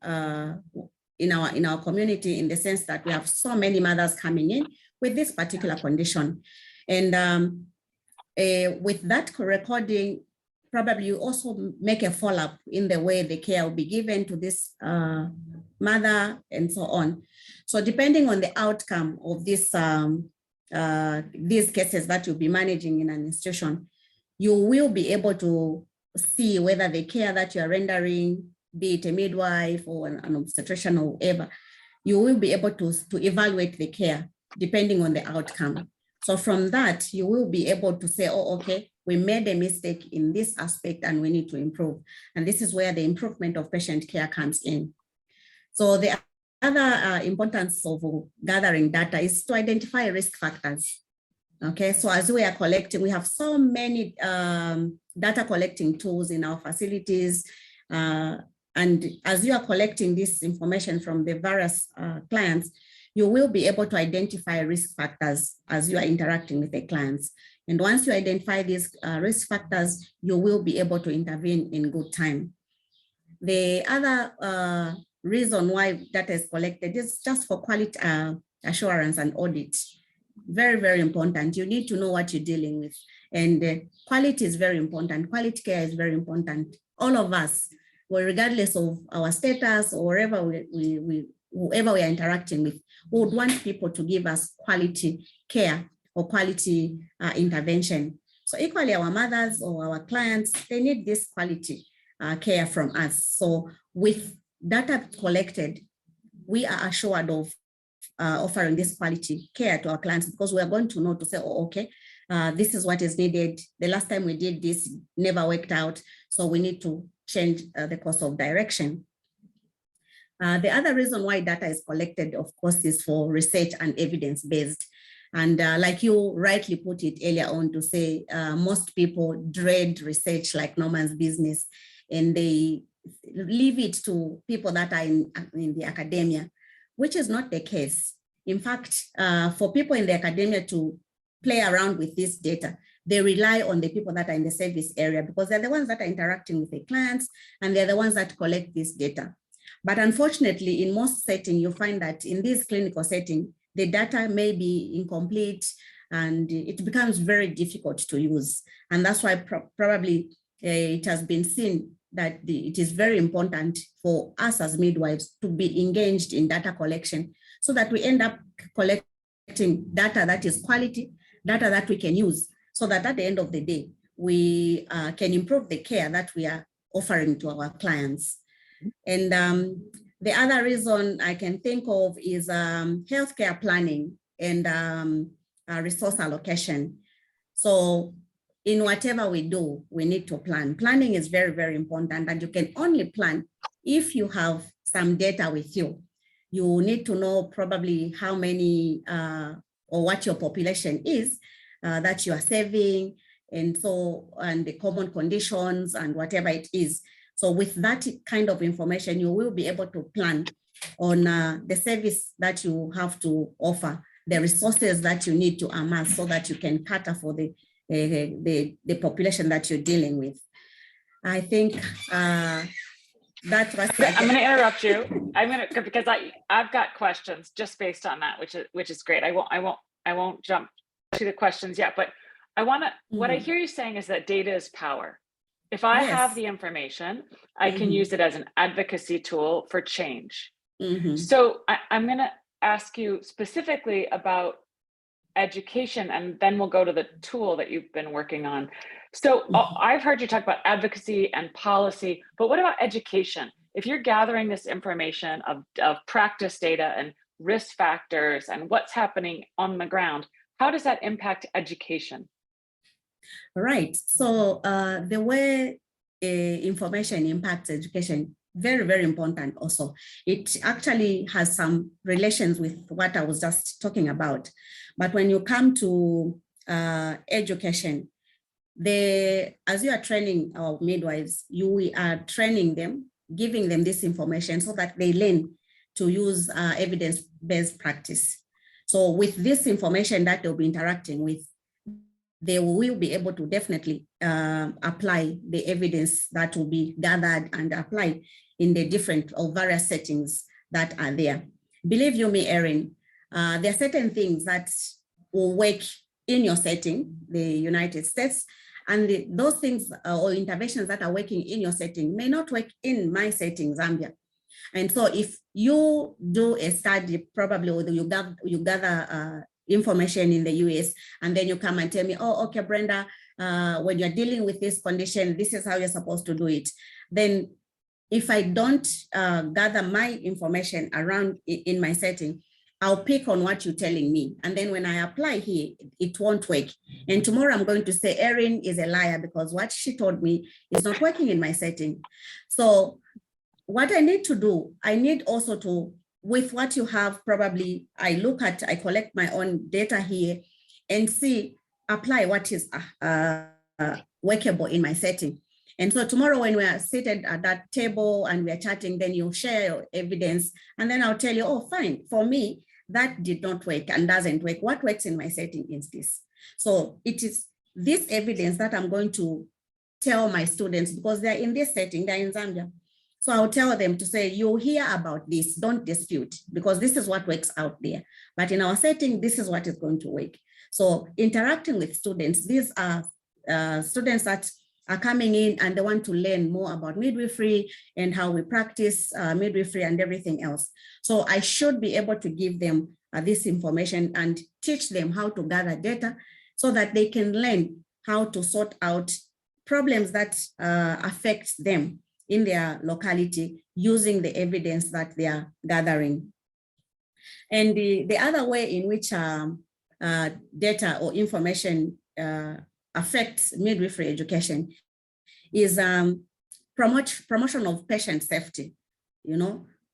in our community, in the sense that we have so many mothers coming in with this particular condition. And with that recording, probably you also make a follow-up in the way the care will be given to this mother and so on. So depending on the outcome of this, these cases that you'll be managing in an institution, you will be able to see whether the care that you are rendering, be it a midwife or an obstetrician or whatever, you will be able to evaluate the care depending on the outcome. So from that, you will be able to say, oh, okay, we made a mistake in this aspect and we need to improve. And this is where the improvement of patient care comes in. So the other importance of gathering data is to identify risk factors. Okay, so as we are collecting, we have so many data collecting tools in our facilities. And as you are collecting this information from the various clients, you will be able to identify risk factors as you are interacting with the clients. And once you identify these risk factors, you will be able to intervene in good time. The other reason why data is collected is just for quality assurance and audit. Very, very important. You need to know what you're dealing with. And quality is very important. Quality care is very important. All of us, well, regardless of our status or wherever whoever we are interacting with, we would want people to give us quality care or quality intervention. So equally, our mothers or our clients, they need this quality care from us. So with data collected, we are assured of offering this quality care to our clients, because we are going to know to say, oh, okay, this is what is needed. The last time we did this never worked out, so we need to change the course of direction. The other reason why data is collected, of course, is for research and evidence-based. And like you rightly put it earlier on to say, most people dread research like no man's business, and they leave it to people that are in the academia, which is not the case. In fact, for people in the academia to play around with this data, they rely on the people that are in the service area, because they're the ones that are interacting with the clients and they're the ones that collect this data. But unfortunately, in most settings, you find that in this clinical setting, the data may be incomplete and it becomes very difficult to use. And that's why probably it has been seen that it is very important for us as midwives to be engaged in data collection, so that we end up collecting data that is quality, data that we can use, so that at the end of the day, we can improve the care that we are offering to our clients. And the other reason I can think of is healthcare planning and resource allocation. So in whatever we do, we need to plan. Planning is very, very important, and you can only plan if you have some data with you. You need to know probably how many or what your population is that you are serving, and the common conditions and whatever it is. So with that kind of information, you will be able to plan on the service that you have to offer, the resources that you need to amass, so that you can cater for the population that you're dealing with. I think that was. I'm going to interrupt you. Because I've got questions just based on that, which is great. I won't jump to the questions yet, but I want to. What I hear you saying is that data is power. If I have the information, I can use it as an advocacy tool for change. So I'm going to ask you specifically about education, and then we'll go to the tool that you've been working on. So I've heard you talk about advocacy and policy, but what about education? If you're gathering this information of practice data and risk factors and what's happening on the ground, how does that impact education? Right. So the way information impacts education, very, very important also. It actually has some relations with what I was just talking about. But when you come to education, as you are training our midwives, you are training them, giving them this information so that they learn to use evidence-based practice. So with this information that they'll be interacting with, they will be able to definitely apply the evidence that will be gathered and applied in the different or various settings that are there. Believe you me, Erin, there are certain things that will work in your setting, the United States, and those things or interventions that are working in your setting may not work in my setting, Zambia. And so if you do a study, probably or you gather information in the US, and then you come and tell me, oh, okay, Brenda, when you're dealing with this condition, this is how you're supposed to do it. Then if I don't gather my information around in my setting, I'll pick on what you're telling me. And then when I apply here, it won't work. And tomorrow I'm going to say Erin is a liar because what she told me is not working in my setting. So what I need to do, I need also to, with what you have, probably I collect my own data here and see, apply what is workable in my setting. And so tomorrow when we are seated at that table and we are chatting, then you share your evidence and then I'll tell you, oh, fine, for me, that did not work and doesn't work. What works in my setting is this. So it is this evidence that I'm going to tell my students because they're in this setting, they're in Zambia. So I'll tell them to say, you hear about this, don't dispute, because this is what works out there. But in our setting, this is what is going to work. So interacting with students, these are students that are coming in and they want to learn more about midwifery and how we practice midwifery and everything else. So I should be able to give them this information and teach them how to gather data so that they can learn how to sort out problems that affect them in their locality using the evidence that they are gathering. And the other way in which data or information affects midwifery education is promotion of patient safety,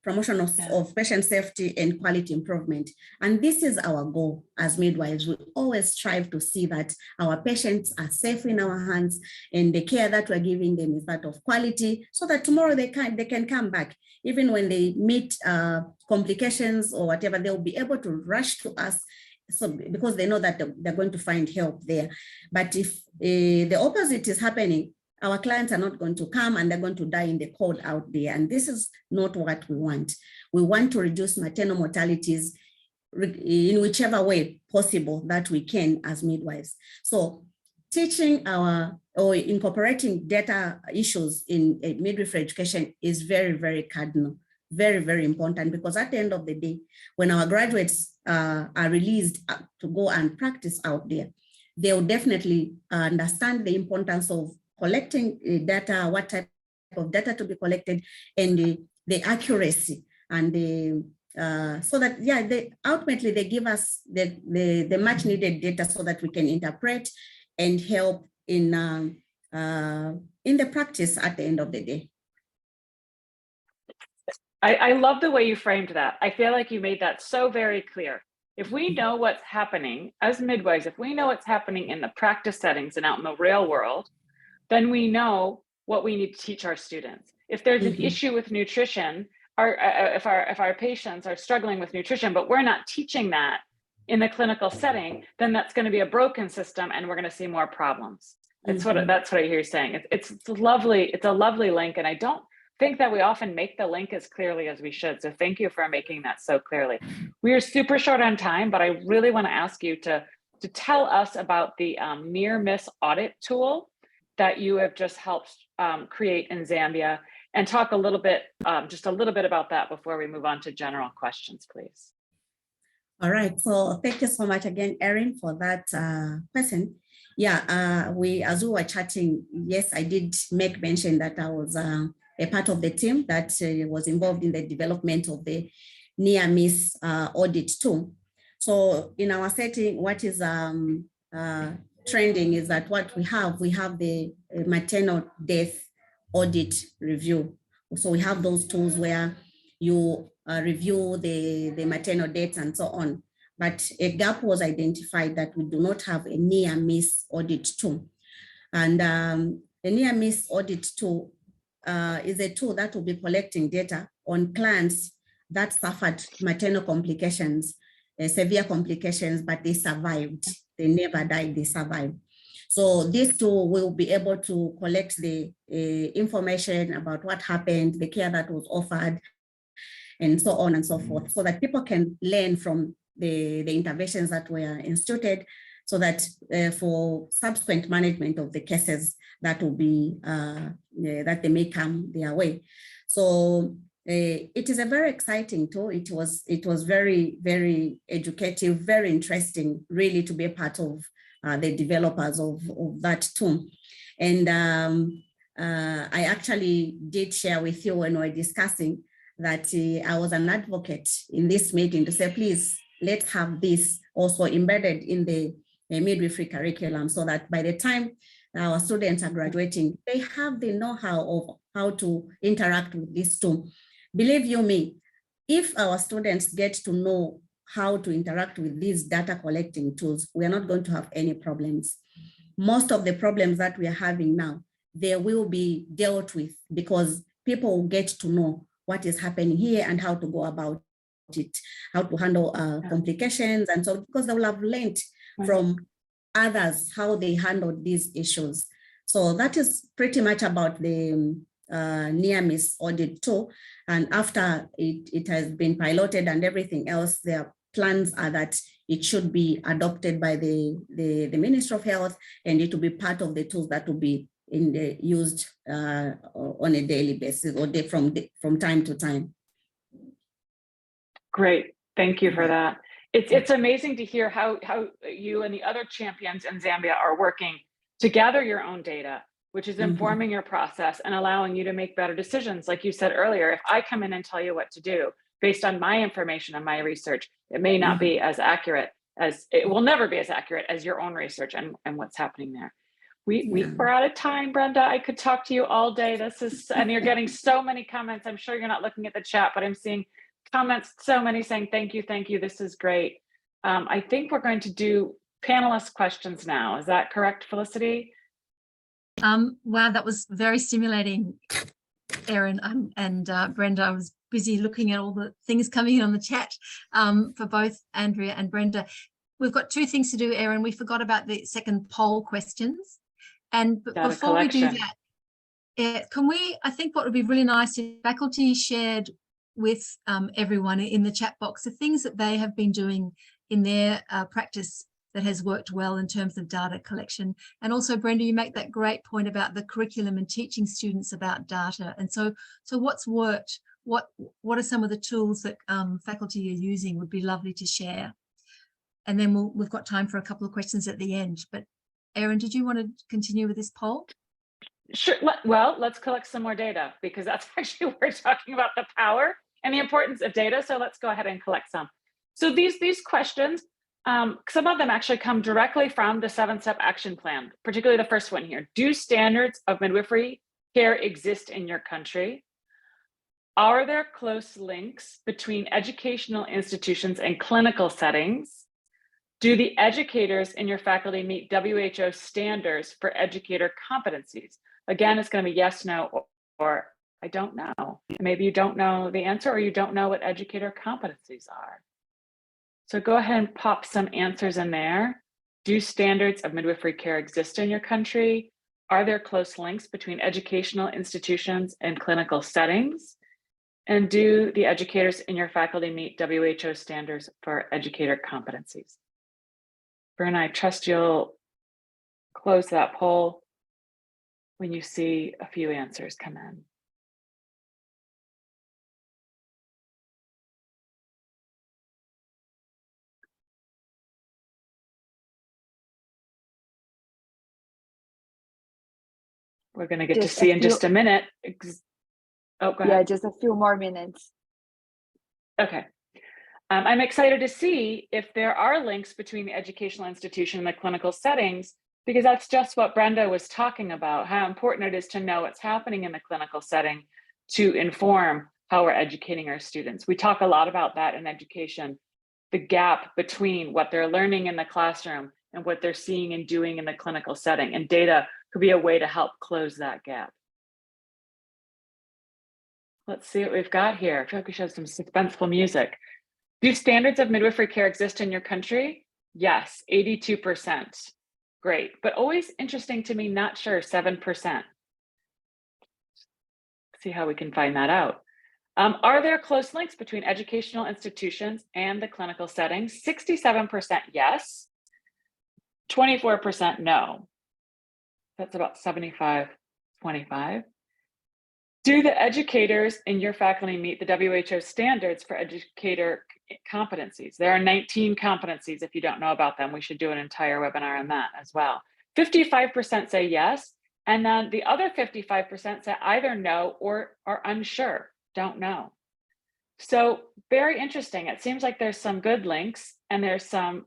promotion of patient safety and quality improvement. And this is our goal as midwives. We always strive to see that our patients are safe in our hands and the care that we're giving them is that of quality so that tomorrow they can come back. Even when they meet complications or whatever, they'll be able to rush to us. So because they know that they're going to find help there. But if the opposite is happening, our clients are not going to come and they're going to die in the cold out there. And this is not what we want. We want to reduce maternal mortalities in whichever way possible that we can as midwives. So teaching or incorporating data issues in midwifery education is very, very cardinal, very, very important, because at the end of the day, when our graduates are released to go and practice out there, they will definitely understand the importance of collecting data, what type of data to be collected, and the accuracy, and so that, yeah, ultimately they give us the much needed data so that we can interpret and help in the practice at the end of the day. I love the way you framed that. I feel like you made that so very clear. If we know what's happening as midwives, if we know what's happening in the practice settings and out in the real world, then we know what we need to teach our students. If there's an issue with nutrition, if our patients are struggling with nutrition, but we're not teaching that in the clinical setting, then that's going to be a broken system and we're going to see more problems. That's what I hear you saying. It's lovely. It's a lovely link. And I don't think that we often make the link as clearly as we should. So thank you for making that so clearly. We are super short on time, but I really want to ask you to tell us about the near miss audit tool that you have just helped create in Zambia, and talk a little bit, just a little bit about that before we move on to general questions, please. All right, so thank you so much again, Erin, for that question. Yeah, as we were chatting, yes, I did make mention that I was a part of the team that was involved in the development of the near miss audit tool. So in our setting, what is trending is that what we have the maternal death audit review. So we have those tools where you review the maternal deaths and so on. But a gap was identified that we do not have a near miss audit tool. And the near miss audit tool is a tool that will be collecting data on clients that suffered maternal complications, severe complications, but they survived. They never died, they survived. So this tool will be able to collect the information about what happened, the care that was offered, and so on and so forth, so that people can learn from the interventions that were instituted, so that for subsequent management of the cases that will be, that they may come their way. So it is a very exciting tool. It was very, very educative, very interesting, really, to be a part of the developers of that tool. And I actually did share with you when we were discussing that I was an advocate in this meeting to say, please, let's have this also embedded in the midwifery curriculum, so that by the time our students are graduating, they have the know-how of how to interact with this tool. Believe you me, if our students get to know how to interact with these data collecting tools, we are not going to have any problems. Most of the problems that we are having now, they will be dealt with because people will get to know what is happening here and how to go about it, how to handle complications. And so, because they will have learned from others how they handled these issues. So that is pretty much about the near-miss audit tool. And after it has been piloted and everything else, their plans are that it should be adopted by the Ministry of Health, and it will be part of the tools that will be used on a daily basis or from time to time. Great, thank you for that. It's amazing to hear how you and the other champions in Zambia are working to gather your own data, which is informing your process and allowing you to make better decisions. Like you said earlier, if I come in and tell you what to do based on my information and my research, it may not be as accurate as, it will never be as accurate as your own research and what's happening there. We're out of time, Brenda. I could talk to you all day. And you're getting so many comments. I'm sure you're not looking at the chat, but I'm seeing comments, so many saying, thank you. This is great. I think we're going to do panelist questions now. Is that correct, Felicity? Wow, that was very stimulating, Erin and Brenda. I was busy looking at all the things coming in on the chat for both Andrea and Brenda. We've got two things to do, Erin. We forgot about the second poll questions. And before we do that, I think what would be really nice if faculty shared with everyone in the chat box the things that they have been doing in their practice that has worked well in terms of data collection. And also, Brenda, you make that great point about the curriculum and teaching students about data. And so what's worked? What are some of the tools that faculty are using? Would be lovely to share. And then we've got time for a couple of questions at the end. But Erin, did you want to continue with this poll? Sure. Well, let's collect some more data, because that's actually what we're talking about, the power and the importance of data. So let's go ahead and collect some. So these questions, some of them actually come directly from the 7-step action plan, particularly the first one here. Do standards of midwifery care exist in your country? Are there close links between educational institutions and clinical settings? Do the educators in your faculty meet WHO standards for educator competencies? Again, it's going to be yes, no, or I don't know. Maybe you don't know the answer, or you don't know what educator competencies are. So go ahead and pop some answers in there. Do standards of midwifery care exist in your country? Are there close links between educational institutions and clinical settings? And do the educators in your faculty meet WHO standards for educator competencies? Verna, I trust you'll close that poll when you see a few answers come in. We're going to get to see in just a minute. Oh, go ahead. Yeah, just a few more minutes. Okay. I'm excited to see if there are links between the educational institution and the clinical settings, because that's just what Brenda was talking about, how important it is to know what's happening in the clinical setting to inform how we're educating our students. We talk a lot about that in education, the gap between what they're learning in the classroom and what they're seeing and doing in the clinical setting, and data could be a way to help close that gap. Let's see what we've got here. I feel like we should have some suspenseful music. Do standards of midwifery care exist in your country? Yes, 82%. Great, but always interesting to me, not sure, 7%. See how we can find that out. Are there close links between educational institutions and the clinical settings? 67% yes, 24% no. That's about 75-25. Do the educators in your faculty meet the WHO standards for educator competencies? There are 19 competencies. If you don't know about them, we should do an entire webinar on that as well. 55% say yes, and then the other 55% say either no or are unsure, don't know. So very interesting. It seems like there's some good links and there's some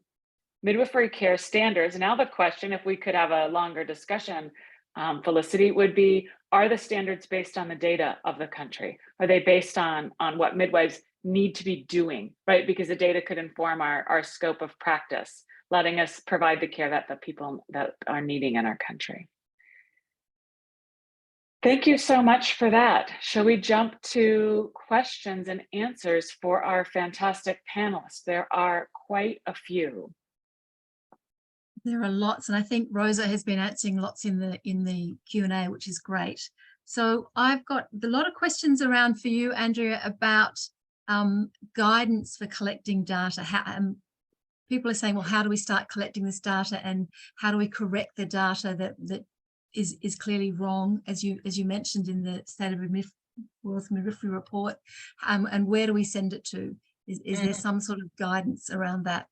midwifery care standards. Now the question, if we could have a longer discussion, Felicity, would be, are the standards based on the data of the country? Are they based on what midwives need to be doing, right? Because the data could inform our scope of practice, letting us provide the care that the people that are needing in our country. Thank you so much for that. Shall we jump to questions and answers for our fantastic panelists? There are quite a few. There are lots, and I think Rosa has been answering lots in the Q&A, which is great. So I've got a lot of questions around for you, Andrea, about guidance for collecting data. People are saying, well, how do we start collecting this data, and how do we correct the data that is clearly wrong, as you mentioned in the State of World's Midwifery Report, and where do we send it to? Is there some sort of guidance around that?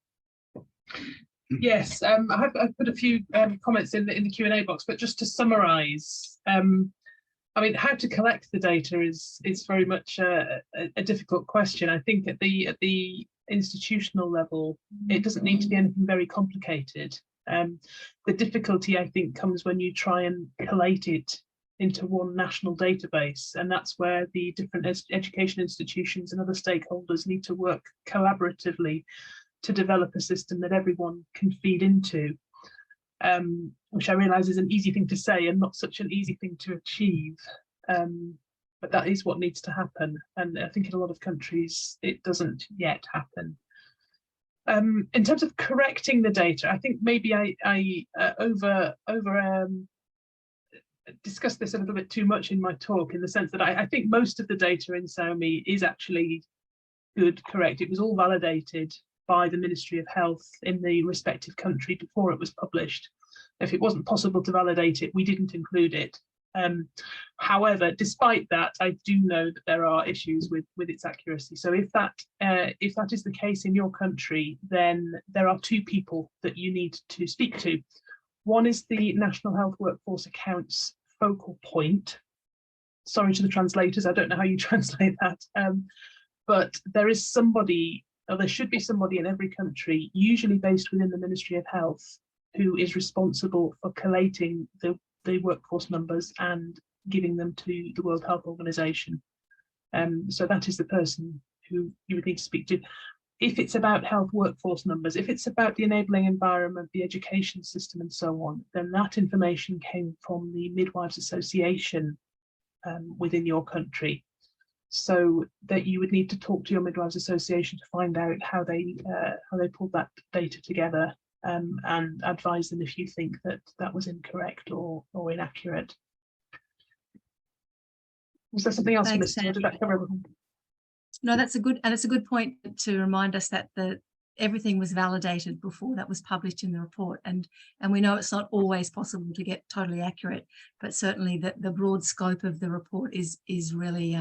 Yes, I've put a few comments in the Q&A box, but just to summarise, I mean, how to collect the data is very much a difficult question. I think at the institutional level, it doesn't need to be anything very complicated. The difficulty, I think, comes when you try and collate it into one national database, and that's where the different education institutions and other stakeholders need to work collaboratively to develop a system that everyone can feed into, which I realise is an easy thing to say and not such an easy thing to achieve. But that is what needs to happen. And I think in a lot of countries, it doesn't yet happen. In terms of correcting the data, I think maybe I discussed this a little bit too much in my talk, in the sense that I think most of the data in SAOME is actually good, correct. It was all validated by the Ministry of Health in the respective country before it was published. If it wasn't possible to validate it, we didn't include it. However, despite that, I do know that there are issues with its accuracy. So if that is the case in your country, then there are two people that you need to speak to. One is the National Health Workforce Accounts focal point. Sorry to the translators, I don't know how you translate that. But there is somebody, or there should be somebody in every country, usually based within the Ministry of Health, who is responsible for collating the workforce numbers and giving them to the World Health Organization. So that is the person who you would need to speak to. If it's about health workforce numbers, if it's about the enabling environment, the education system and so on, then that information came from the Midwives Association within your country. So that you would need to talk to your Midwives Association to find out how they pulled that data together, and advise them if you think that that was incorrect or inaccurate. Was there something else? Thanks, Did that cover everything? No, that's a good point to remind us that everything was validated before that was published in the report, and we know it's not always possible to get totally accurate, but certainly the broad scope of the report is really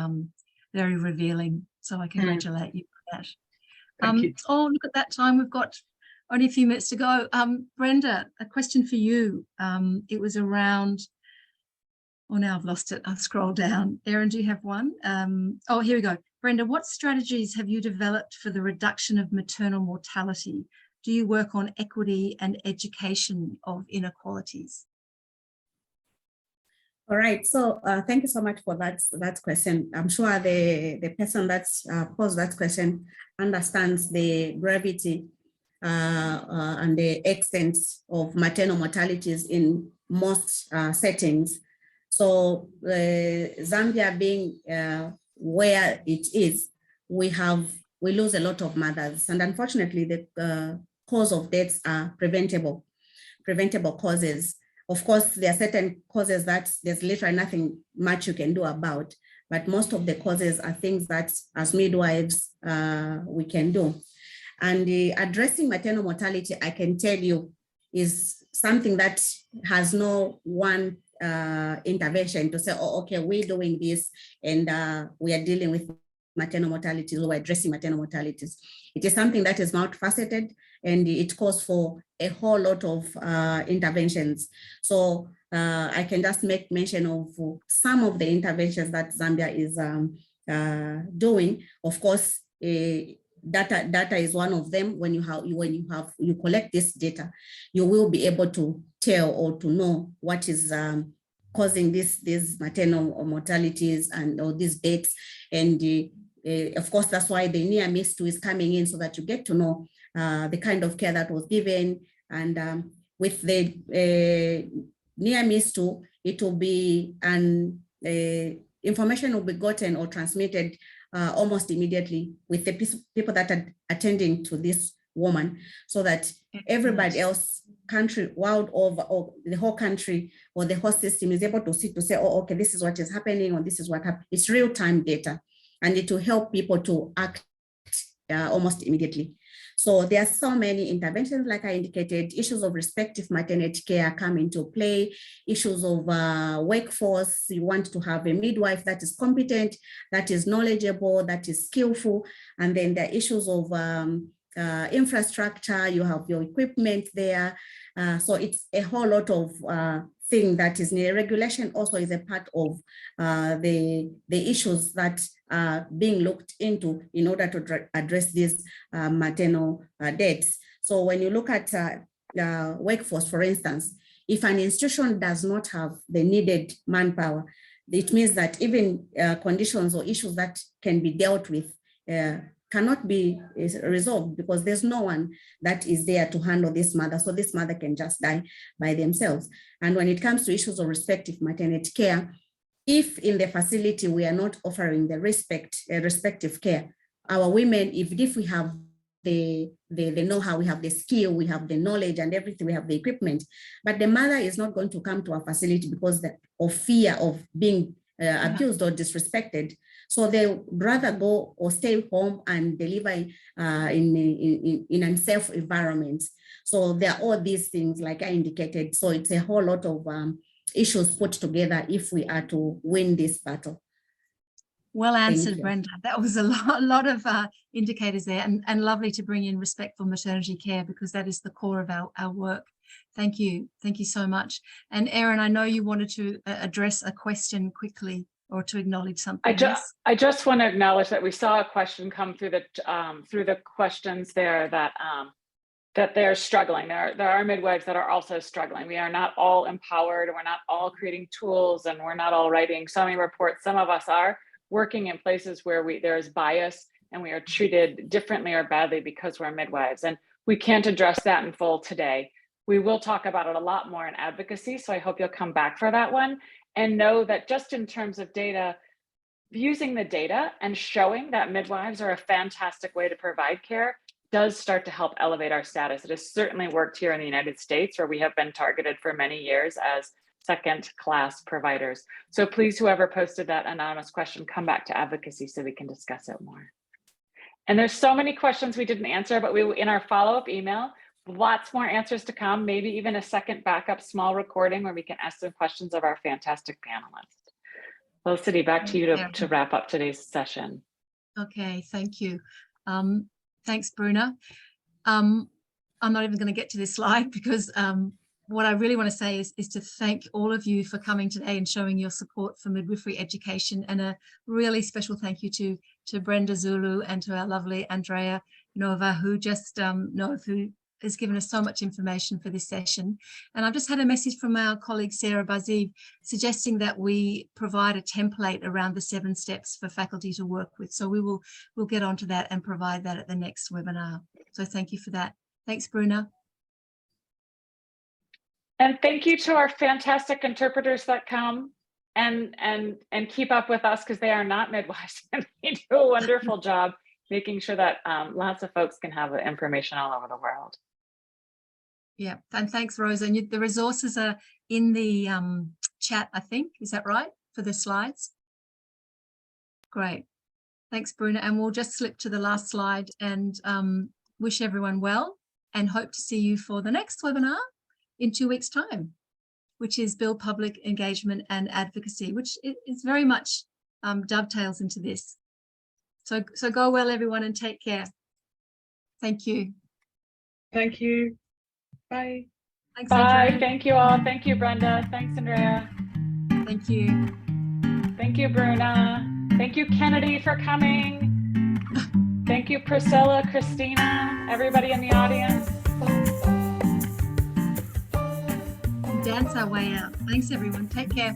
very revealing. So I congratulate you for that. Thank you. Oh, look at that time, we've got only a few minutes to go. Brenda, a question for you. It was around, oh, now I've lost it. I've scrolled down. Erin, do you have one? Oh, here we go. Brenda, what strategies have you developed for the reduction of maternal mortality? Do you work on equity and education of inequalities? All right, so thank you so much for that question. I'm sure the person that's posed that question understands the gravity and the extent of maternal mortalities in most settings. So Zambia being where it is, we lose a lot of mothers, and unfortunately the cause of deaths are preventable causes. Of course, there are certain causes that there's literally nothing much you can do about, but most of the causes are things that as midwives we can do. And addressing maternal mortality, I can tell you, is something that has no one intervention to say, oh, okay, we're doing this and we are dealing with maternal mortalities, or we're addressing maternal mortalities. It is something that is multifaceted and it calls for a whole lot of interventions. So I can just make mention of some of the interventions that Zambia is doing. Of course, data is one of them. When you collect this data, you will be able to tell or to know what is causing these maternal mortalities and or these deaths. And of course, that's why the near miss is coming in, so that you get to know the kind of care that was given. And with the near miss, it will be information will be gotten or transmitted almost immediately with the people that are attending to this woman, so that everybody else, country, world over, or the whole country or the whole system is able to see, to say, oh, okay, this is what is happening, or this is what happened. It's real-time data, and it will help people to act almost immediately. So there are so many interventions, like I indicated. Issues of respective maternity care come into play, issues of workforce. You want to have a midwife that is competent, that is knowledgeable, that is skillful. And then the issues of infrastructure, you have your equipment there. So it's a whole lot of thing that is near. Regulation also is a part of the issues that are being looked into in order to address these maternal deaths. So when you look at workforce, for instance, if an institution does not have the needed manpower, it means that even conditions or issues that can be dealt with cannot be resolved, because there's no one that is there to handle this mother. So this mother can just die by themselves. And when it comes to issues of respective maternity care, if in the facility we are not offering the respective care, our women, if we have the know-how, we have the skill, we have the knowledge and everything, we have the equipment, but the mother is not going to come to our facility because of fear of being abused or disrespected. So they rather go or stay home and deliver in unsafe environments. So there are all these things, like I indicated. So it's a whole lot of issues put together if we are to win this battle. Well answered, Brenda. That was a lot of indicators there, and lovely to bring in respectful maternity care, because that is the core of our work. Thank you. Thank you so much. And Erin, I know you wanted to address a question quickly, or to acknowledge something. I just want to acknowledge that we saw a question come through the questions there that they're struggling. There are midwives that are also struggling. We are not all empowered, we're not all creating tools, and we're not all writing summary reports. Some of us are working in places where there is bias and we are treated differently or badly because we're midwives. And we can't address that in full today. We will talk about it a lot more in advocacy, so I hope you'll come back for that one. And know that just in terms of data, using the data and showing that midwives are a fantastic way to provide care does start to help elevate our status. It has certainly worked here in the United States, where we have been targeted for many years as second-class providers. So please, whoever posted that anonymous question, come back to advocacy so we can discuss it more. And there's so many questions we didn't answer, but in our follow-up email, lots more answers to come, maybe even a second backup small recording where we can ask some questions of our fantastic panelists. Felicity, back to you to wrap up today's session. Okay, thank you. Thanks, Bruna. I'm not even going to get to this slide, because what I really want to say is to thank all of you for coming today and showing your support for midwifery education, and a really special thank you to Brenda Zulu and to our lovely Andrea Nova, who who has given us so much information for this session. And I've just had a message from our colleague Sarah Bazib suggesting that we provide a template around the 7 steps for faculty to work with. So we'll get onto that and provide that at the next webinar. So thank you for that. Thanks, Bruna. And thank you to our fantastic interpreters that come and keep up with us, because they are not midwives and they do a wonderful job making sure that lots of folks can have the information all over the world. Yeah, and thanks, Rosa. And the resources are in the chat, I think. Is that right, for the slides? Great. Thanks, Bruna. And we'll just slip to the last slide and wish everyone well and hope to see you for the next webinar in 2 weeks' time, which is Build Public Engagement and Advocacy, which is very much dovetails into this. So go well, everyone, and take care. Thank you. Thank you. Bye. Thanks, Bye. Andrea. Thank you all. Thank you, Brenda. Thanks, Andrea. Thank you. Thank you, Bruna. Thank you, Kennedy, for coming. Thank you, Priscilla, Christina, everybody in the audience. Dance our way out. Thanks, everyone. Take care.